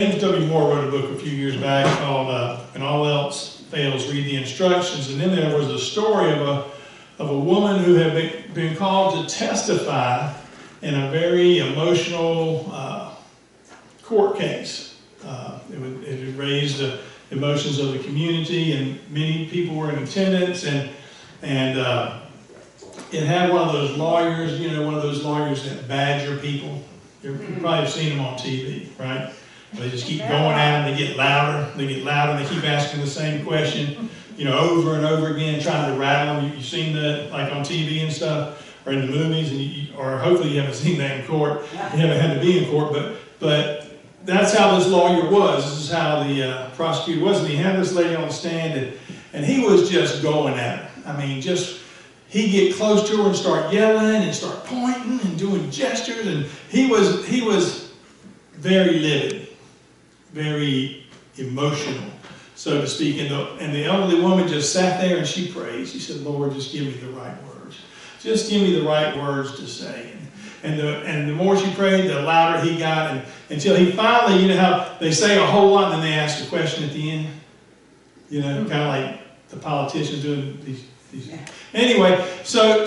James W. Moore wrote a book a few years back called When All Else Fails, Read the Instructions. And then there was a story of a woman who had been called to testify in a very emotional court case. It had raised the emotions of the community, and many people were in attendance, and it had one of those lawyers, one of those lawyers that badger people. You probably have seen them on TV, right? They just keep going at them, they get louder, and they keep asking the same question, over and over again, trying to rattle them. You've seen that, like on TV and stuff, or in the movies, or hopefully you haven't seen that in court. You haven't had to be in court, but that's how this lawyer was. This is how the prosecutor was, and he had this lady on the stand, and he was just going at her. I mean, he'd get close to her and start yelling and start pointing and doing gestures, and he was very livid, very emotional, so to speak. And the elderly woman just sat there and she prayed. She said, "Lord, just give me the right words. Just give me the right words to say." And the more she prayed, the louder he got, until he finally, how they say a whole lot and then they ask a question at the end? Kind of like the politicians doing these. Anyway, so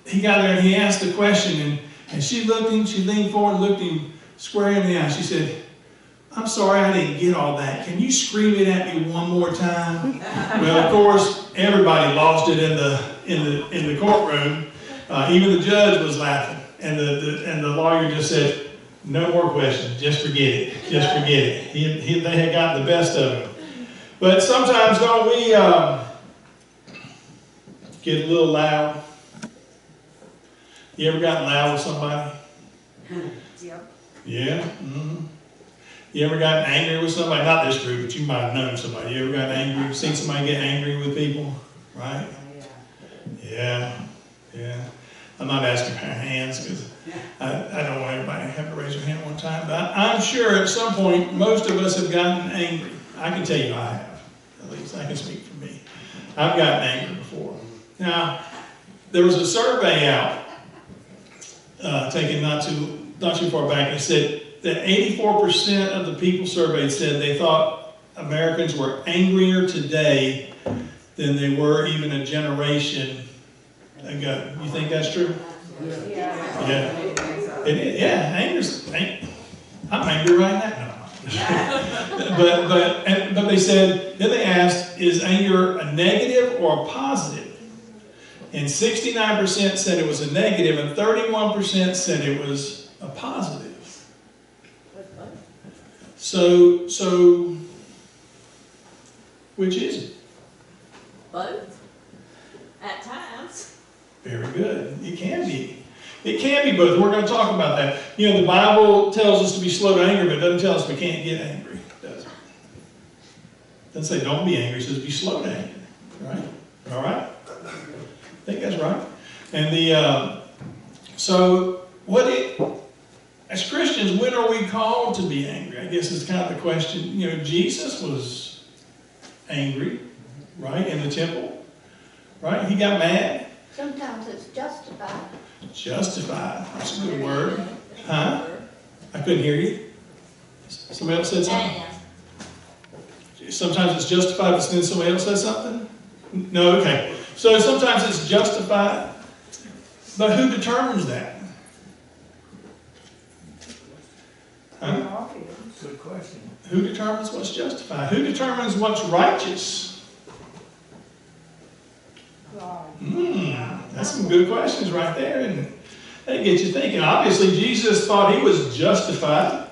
he got there and he asked the question, and she leaned forward and looked him square in the eye. She said, "I'm sorry, I didn't get all that. Can you scream it at me one more time?" Well, of course, everybody lost it in the courtroom. Even the judge was laughing, and the lawyer just said, "No more questions. Just forget it. Just forget it." They had gotten the best of him. But sometimes, don't we get a little loud? You ever gotten loud with somebody? Yep. Yeah? Mm-hmm. You ever gotten angry with somebody? Not this group, but you might have known somebody. You ever gotten angry? Seen somebody get angry with people? Right? Yeah. I'm not asking for hands because I don't want everybody to have to raise their hand one time. But I'm sure at some point most of us have gotten angry. I can tell you I have. At least I can speak for me. I've gotten angry before. Now, there was a survey out taken not too far back, and it said that 84% of the people surveyed said they thought Americans were angrier today than they were even a generation ago. You think that's true? Yeah. It is. Yeah, I'm angry right now. But they said, then they asked, is anger a negative or a positive? And 69% said it was a negative, and 31% said it was a positive. So which is it? Both. At times. Very good. It can be. It can be both. We're going to talk about that. The Bible tells us to be slow to anger, but it doesn't tell us we can't get angry, does it? It doesn't say don't be angry. It says be slow to anger. Right? All right? I think that's right. And as Christians, when are we called to be angry? I guess is kind of the question. Jesus was angry, right, in the temple, right? He got mad. Sometimes it's justified. Justified. That's a good word. Huh? I couldn't hear you. Somebody else said something? Sometimes it's justified, but then somebody else says something? No? Okay. So sometimes it's justified, but who determines that? Huh? Good question. Who determines what's justified? Who determines what's righteous? That's some good questions right there, and that gets you thinking. Obviously, Jesus thought he was justified,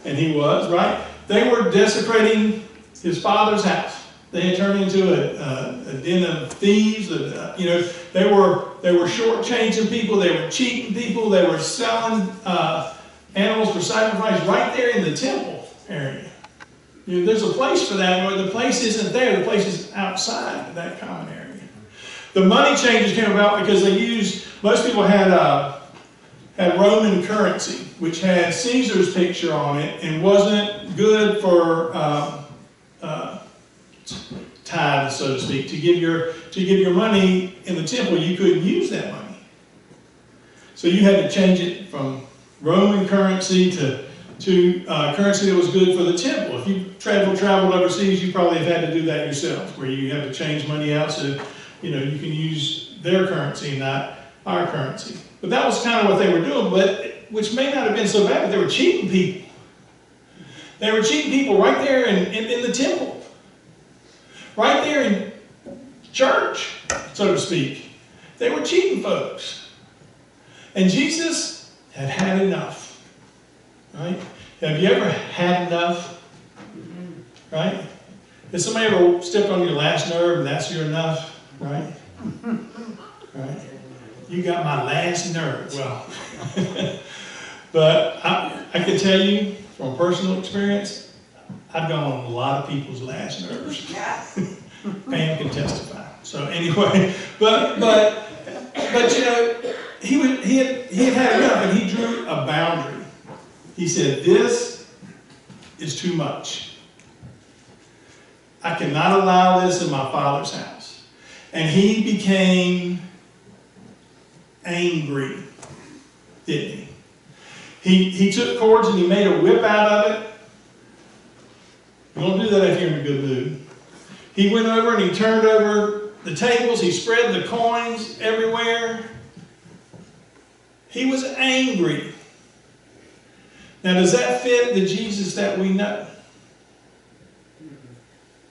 and he was, right? They were desecrating his father's house. They had turned into a den of thieves. They were shortchanging people. They were cheating people. They were selling animals for sacrifice right there in the temple area. There's a place for that, but the place isn't there. The place is outside of that common area. The money changes came about because most people had Roman currency, which had Caesar's picture on it and wasn't good for tithe, so to speak. To give your money in the temple, you couldn't use that money. So you had to change it from Roman currency to to currency that was good for the temple. If you traveled overseas, you probably have had to do that yourself, where you have to change money out so you can use their currency, not our currency. But that was kind of what they were doing, which may not have been so bad, but they were cheating people. They were cheating people right there in the temple, right there in church, so to speak. They were cheating folks. And Jesus had had enough, right? Have you ever had enough, right? Has somebody ever stepped on your last nerve and that's your enough, right? Right? You got my last nerve. Well, but I can tell you from personal experience, I've gone on a lot of people's last nerves. Pam can testify. So anyway, but he had enough, and he drew a boundary. He said, "This is too much. I cannot allow this in my Father's house." And he became angry, didn't he? He took cords and he made a whip out of it. You don't do that if you're in a good mood. He went over and he turned over the tables. He spread the coins everywhere. He was angry. Now, does that fit the Jesus that we know?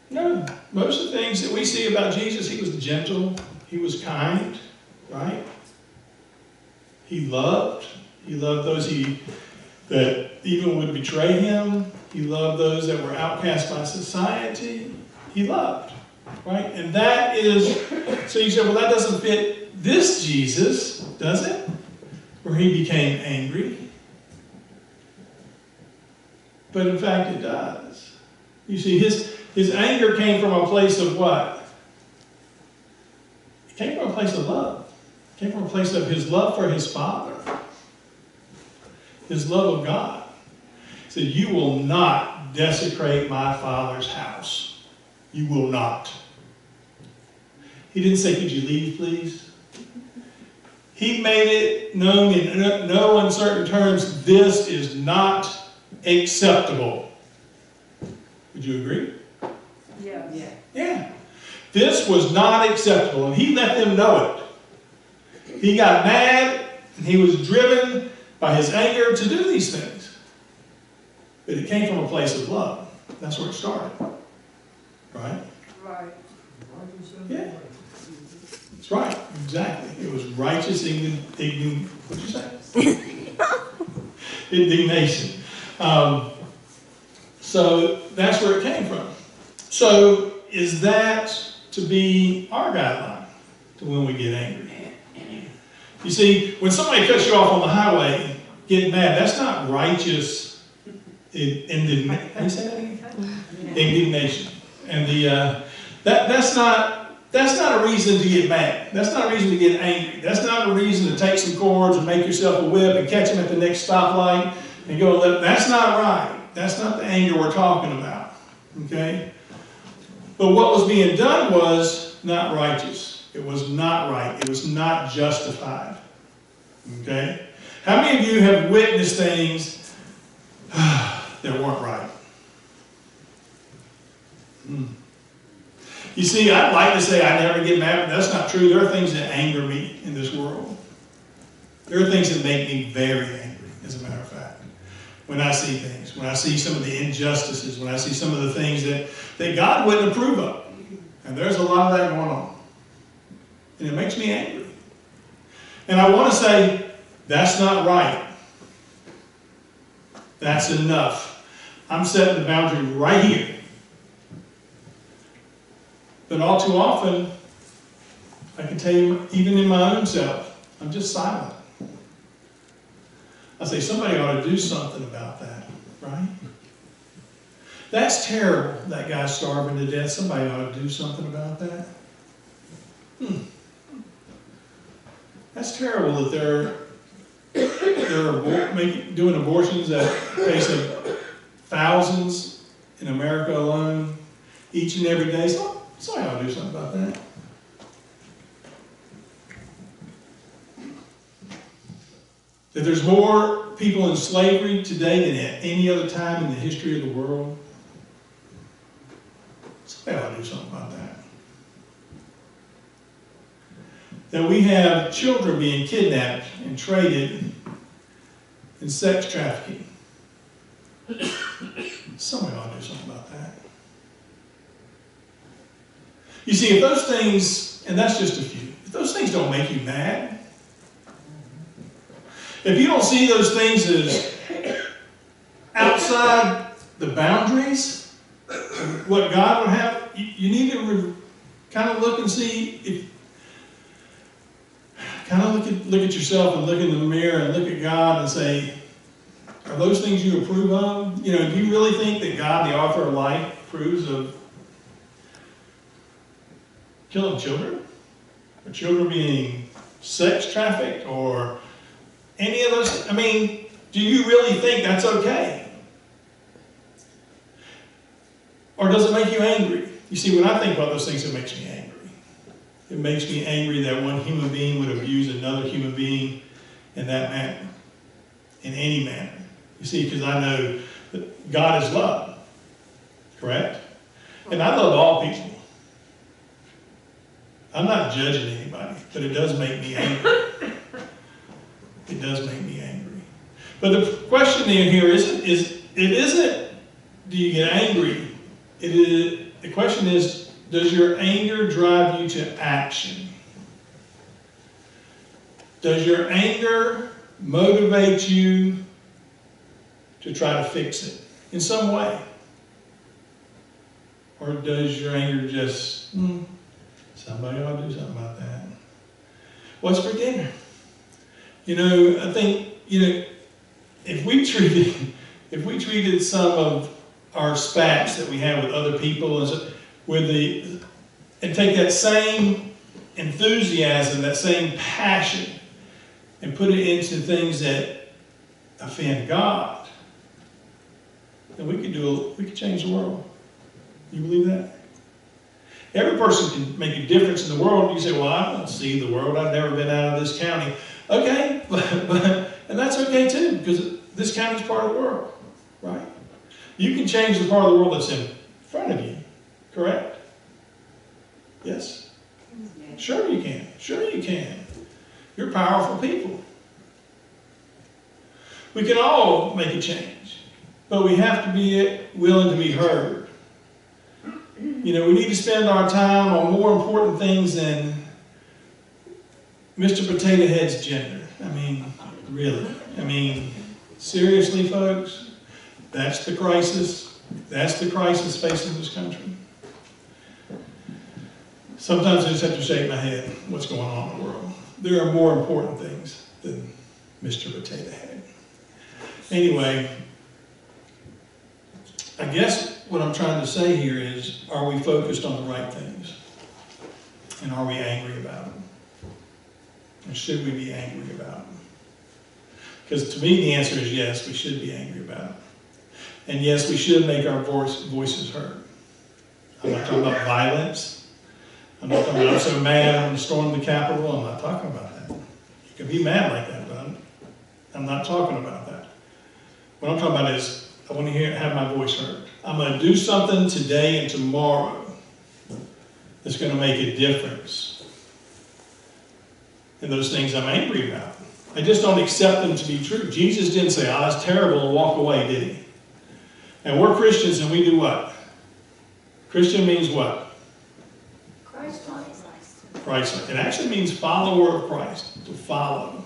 No. Most of the things that we see about Jesus, he was gentle. He was kind, right? He loved. He loved those that even would betray him. He loved those that were outcast by society. He loved, right? And that is, so you say, well, that doesn't fit this Jesus, does it? Where he became angry. But in fact, it does. You see, his anger came from a place of what? It came from a place of love. It came from a place of his love for his Father. His love of God. He said, "You will not desecrate my Father's house. You will not." He didn't say, "Could you leave, please?" He made it known in no uncertain terms, this is not acceptable. Would you agree? Yeah. Yeah. This was not acceptable, and he let them know it. He got mad, and he was driven by his anger to do these things. But it came from a place of love. That's where it started. Right? Right. Yeah. That's right. Exactly. It was righteous indignation. What'd you say? Indignation. So that's where it came from. So is that to be our guideline to when we get angry? You see, when somebody cuts you off on the highway, getting mad, that's not righteous indignation. And that's not a reason to get mad. That's not a reason to get angry. That's not a reason to take some cords and make yourself a whip and catch him at the next stoplight and go, that's not right. That's not the anger we're talking about. Okay? But what was being done was not righteous. It was not right. It was not justified. Okay? How many of you have witnessed things that weren't right? You see, I'd like to say I never get mad, but that's not true. There are things that anger me in this world. There are things that make me very angry, as a matter of fact. When I see things, when I see some of the injustices, when I see some of the things that God wouldn't approve of. And there's a lot of that going on. And it makes me angry. And I want to say, that's not right. That's enough. I'm setting the boundary right here. But all too often, I can tell you, even in my own self, I'm just silent. I say, somebody ought to do something about that, right? That's terrible, that guy's starving to death. Somebody ought to do something about that. That's terrible that they're doing abortions at the pace of thousands in America alone, each and every day. Somebody ought to do something about that. That there's more people in slavery today than at any other time in the history of the world? Somebody ought to do something about that. That we have children being kidnapped and traded in sex trafficking. Somebody ought to do something about that. You see, if those things, and that's just a few, if those things don't make you mad, if you don't see those things as outside the boundaries of what God would have, you need to kind of look and see if, kind of look at yourself and look in the mirror and look at God and say, are those things you approve of? You know, do you really think that God, the author of life, approves of killing children? Or children being sex trafficked? Or any of those? I mean, do you really think that's okay? Or does it make you angry? You see, when I think about those things, it makes me angry. It makes me angry that one human being would abuse another human being in that manner, in any manner. You see, because I know that God is love, correct? And I love all people. I'm not judging anybody, but it does make me angry. It does make me angry. But the question here isn't, do you get angry? The question is, does your anger drive you to action? Does your anger motivate you to try to fix it in some way? Or does your anger just, somebody ought to do something about that? What's for dinner? You know, I think, you know, if we treated some of our spats that we have with other people and take that same enthusiasm, that same passion, and put it into things that offend God, then we could change the world. You believe that? Every person can make a difference in the world. You say, well, I don't see the world. I've never been out of this county. Okay, and that's okay too, because this county is part of the world, right? You can change the part of the world that's in front of you, correct? Yes? Sure you can. Sure you can. You're powerful people. We can all make a change, but we have to be willing to be heard. You know, we need to spend our time on more important things than Mr. Potato Head's gender. I mean, really. I mean, seriously, folks, that's the crisis. That's the crisis facing this country. Sometimes I just have to shake my head what's going on in the world. There are more important things than Mr. Potato Head. Anyway, I guess what I'm trying to say here is, are we focused on the right things? And are we angry about them? And should we be angry about them? Because to me the answer is yes, we should be angry about it. And yes, we should make our voices heard. I'm not talking about violence. I'm not talking about I'm so mad I'm going to storm the Capitol. I'm not talking about that. You can be mad like that, but I'm not talking about that. What I'm talking about is I want to have my voice heard. I'm going to do something today and tomorrow that's going to make a difference in those things I'm angry about. I just don't accept them to be true. Jesus didn't say, oh, that's terrible, and walk away, did he? And we're Christians, and we do what? Christian means what? Christ-like. Christ-like. It actually means follower of Christ, to follow.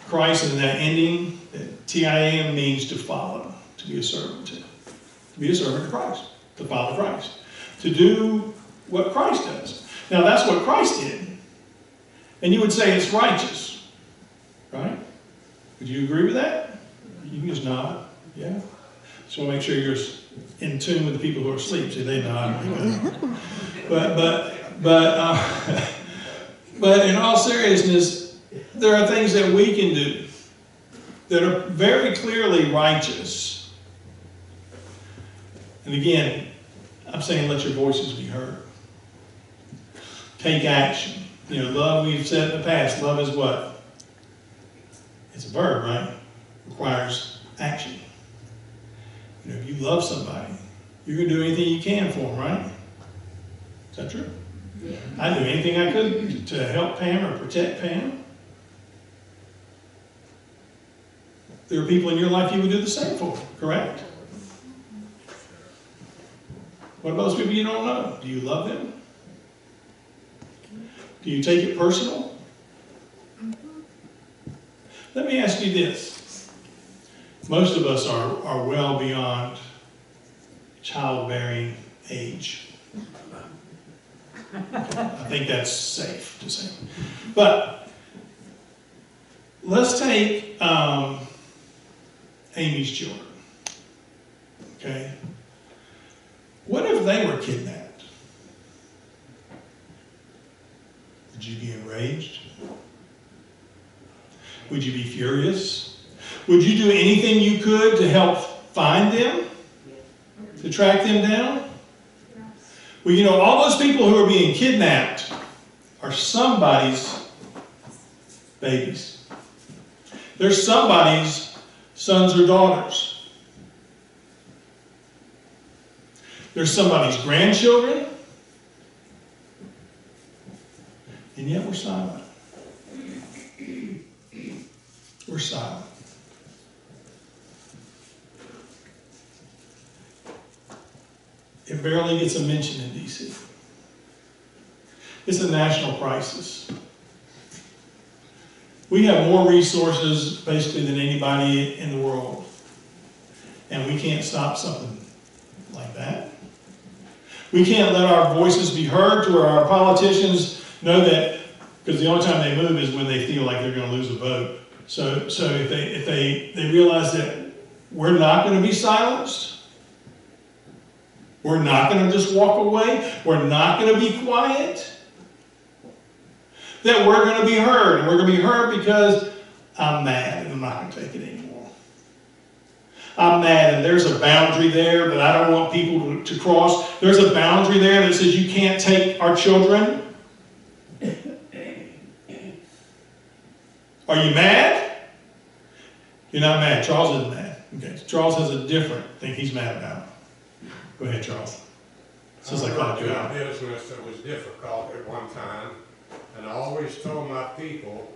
Christ, in that ending, T-I-A-M, means to follow, to be a servant to. To be a servant of Christ, to follow Christ. To do what Christ does. Now, that's what Christ did. And you would say it's righteous, right? Would you agree with that? You can just nod, yeah. Just want to make sure you're in tune with the people who are asleep. See, they nod. But in all seriousness, there are things that we can do that are very clearly righteous. And again, I'm saying let your voices be heard. Take action. You know, love, we've said in the past, love is what? it's a verb, right? Requires action. You know, if you love somebody, you're going to do anything you can for them, right? Is that true? Yeah. I do anything I could to help Pam or protect Pam. There are people in your life you would do the same for, correct? What about those people you don't know? Do you love them? Do you take it personal? Let me ask you this. Most of us are well beyond childbearing age. I think that's safe to say. But let's take Amy's children. Okay? What if they were kidnapped? Would you be enraged? Would you be furious? Would you do anything you could to help find them? To track them down? Well, you know, all those people who are being kidnapped are somebody's babies. They're somebody's sons or daughters. They're somebody's grandchildren. And yet we're silent. We're silent. It barely gets a mention in D.C. It's a national crisis. We have more resources, basically, than anybody in the world. And we can't stop something like that. We can't let our voices be heard to where our politicians know that, because the only time they move is when they feel like they're going to lose a vote. So if they realize that we're not going to be silenced, we're not going to just walk away, we're not going to be quiet, that we're going to be heard. And we're going to be heard because I'm mad and I'm not going to take it anymore. I'm mad and there's a boundary there that I don't want people to cross. There's a boundary there that says you can't take our children. Are you mad? You're not mad. Charles isn't mad. Okay. Charles has a different thing he's mad about. Go ahead, Charles. Since I called you out. I was in a business that was difficult at one time, and I always told my people,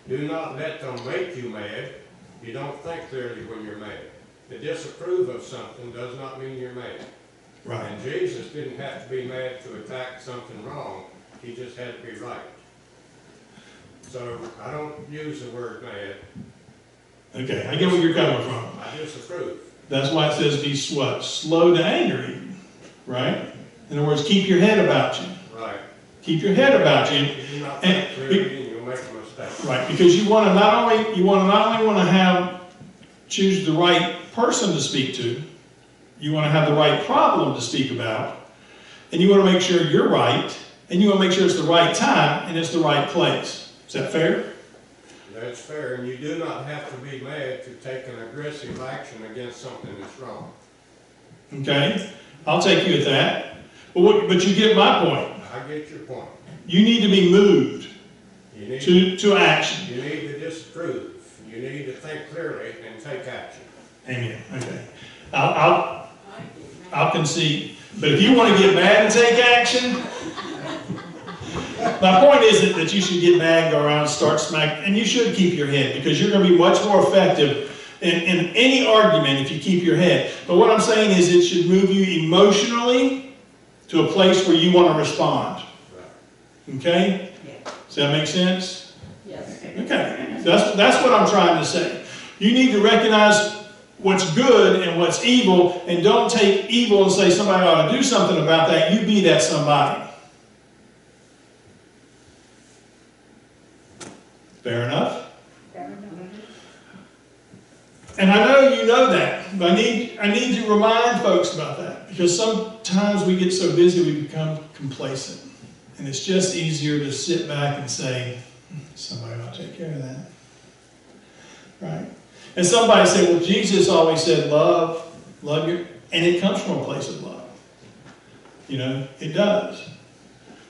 do not let them make you mad. You don't think clearly when you're mad. To disapprove of something does not mean you're mad. Right. And Jesus didn't have to be mad to attack something wrong. He just had to be right. So I don't use the word mad. Okay, I get where you're coming from. I disapprove. That's why it says be what? Slow to anger even, right? In other words, keep your head about you. Right. Keep your head about you. If you not think clearly, and you'll make a mistake. Right, because you want to not only want to choose the right person to speak to, you want to have the right problem to speak about, and you want to make sure you're right, and you want to make sure it's the right time and it's the right place. Is that fair? That's fair, and you do not have to be mad to take an aggressive action against something that's wrong. Okay, I'll take you at that. But you get my point. I get your point. You need to be moved You need to action. You need to disapprove. You need to think clearly and take action. Amen. Okay. I'll concede. But if you want to get mad and take action, my point isn't that you should get mad and go around and start smacking, and you should keep your head, because you're going to be much more effective in any argument if you keep your head. But what I'm saying is it should move you emotionally to a place where you want to respond. Okay? Does that make sense? Yes. Okay. That's what I'm trying to say. You need to recognize what's good and what's evil, and don't take evil and say somebody ought to do something about that. You be that somebody. Fair enough? Fair enough. And I know you know that, but I need to remind folks about that, because sometimes we get so busy we become complacent. And it's just easier to sit back and say, somebody ought to take care of that. Right? And somebody said, well, Jesus always said, love your, and it comes from a place of love. You know, it does.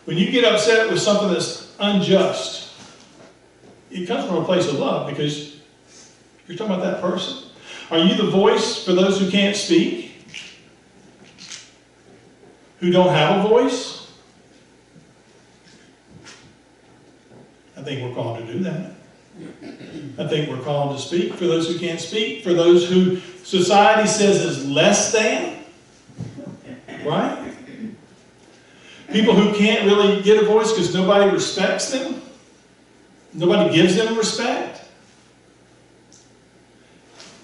When you get upset with something that's unjust, it comes from a place of love, because You're talking about that person. Are you the voice for those who can't speak? Who don't have a voice? I think we're called to do that. I think we're called to speak for those who can't speak, for those who society says is less than, right? People who can't really get a voice because nobody respects them. Nobody gives them respect.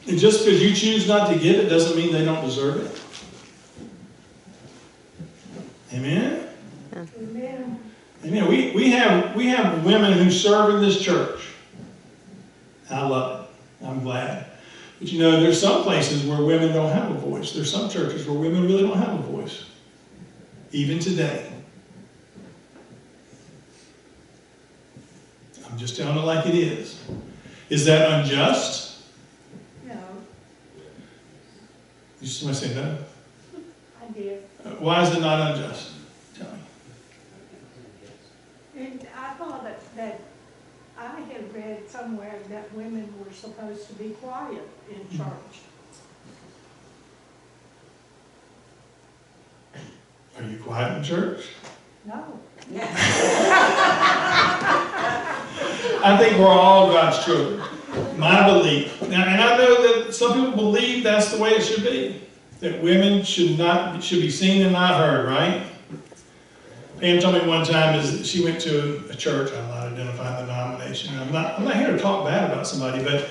And just because you choose not to give it doesn't mean they don't deserve it. Amen? Amen. Amen. We have women who serve in this church. I love it. I'm glad. But you know, there's some places where women don't have a voice. There's some churches where women really don't have a voice. Even today. I'm just telling it like it is. Is that unjust? No, You somebody say no? I did. Why is it not unjust? Tell me. And I thought that I had read somewhere that women were supposed to be quiet in church. Are you quiet in church? No. I think we're all God's children. My belief. Now, and I know that some people believe that's the way it should be. That women should be seen and not heard, right? Pam told me one time is that she went to a church. I'm not identifying the denomination. I'm not here to talk bad about somebody, but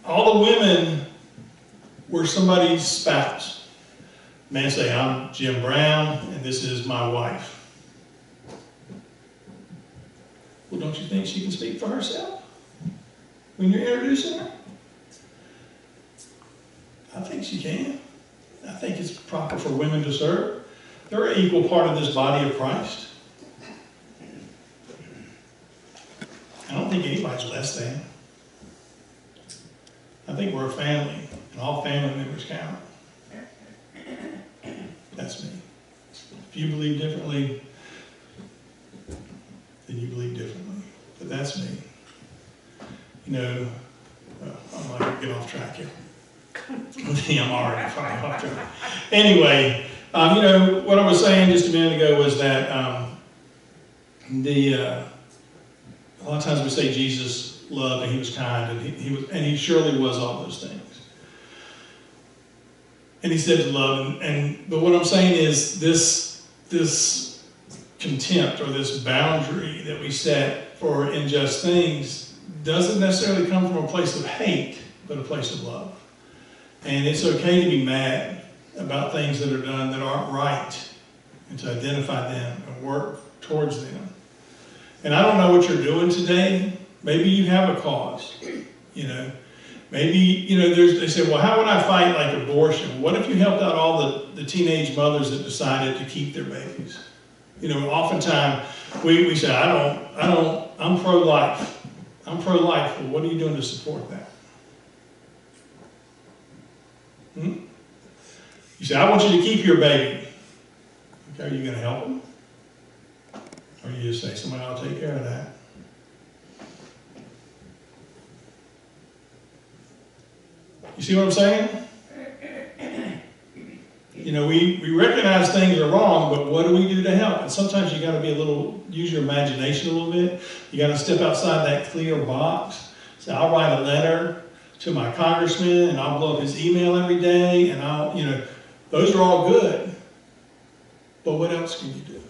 all the women were somebody's spouse. Man say, I'm Jim Brown, and this is my wife. Well, don't you think she can speak for herself when you're introducing her? I think she can. I think it's proper for women to serve. They're an equal part of this body of Christ. I don't think anybody's less than. I think we're a family, and all family members count. That's me. If you believe differently, then you believe differently. But that's me. You know, I'm not going to get off track here. I'm already far off track. Anyway, you know, what I was saying just a minute ago was that a lot of times we say Jesus loved and he was kind and he surely was all those things. And he said to love, but what I'm saying is this contempt or this boundary that we set for unjust things doesn't necessarily come from a place of hate, but a place of love. And it's okay to be mad about things that are done that aren't right and to identify them and work towards them. And I don't know what you're doing today. Maybe you have a cause, you know. Maybe, you know, they say, well, how would I fight like abortion? What if you helped out all the teenage mothers that decided to keep their babies? You know, oftentimes we say, I'm pro-life. I'm pro-life. Well, what are you doing to support that? You say, I want you to keep your baby. Okay, are you going to help them? Or you just say, somebody ought to take care of that? You see what I'm saying? You know, we recognize things are wrong, but what do we do to help? And sometimes you got to use your imagination a little bit. You got to step outside that clear box. So I'll write a letter to my congressman and I'll blow up his email every day and you know, those are all good. But what else can you do? You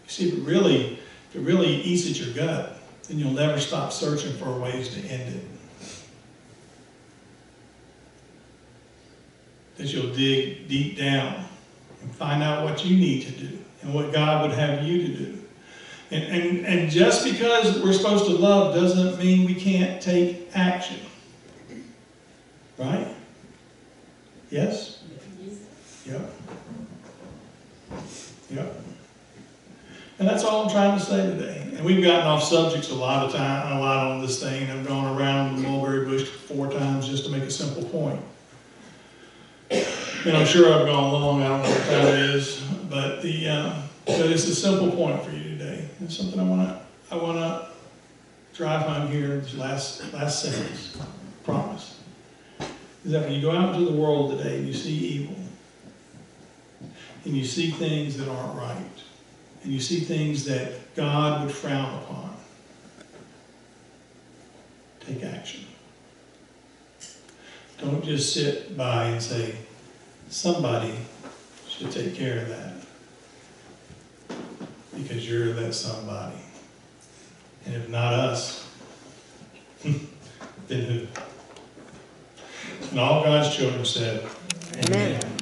see, if it really eats at your gut, then you'll never stop searching for ways to end it. That you'll dig deep down and find out what you need to do and what God would have you to do. And just because we're supposed to love doesn't mean we can't take action. Right? Yes? Yep. Yep. And that's all I'm trying to say today. And we've gotten off subjects a lot on this thing, and I've gone around the mulberry bush 4 times just to make a simple point. And I'm sure I've gone long, I don't know what time it is, but it's a simple point for you today. It's something I wanna drive home here, this last sentence. promise, is that when you go out into the world today and you see evil, and you see things that aren't right, and you see things that God would frown upon, take action. Don't just sit by and say, somebody should take care of that, because you're that somebody. And if not us, then who? And all God's children said, Amen.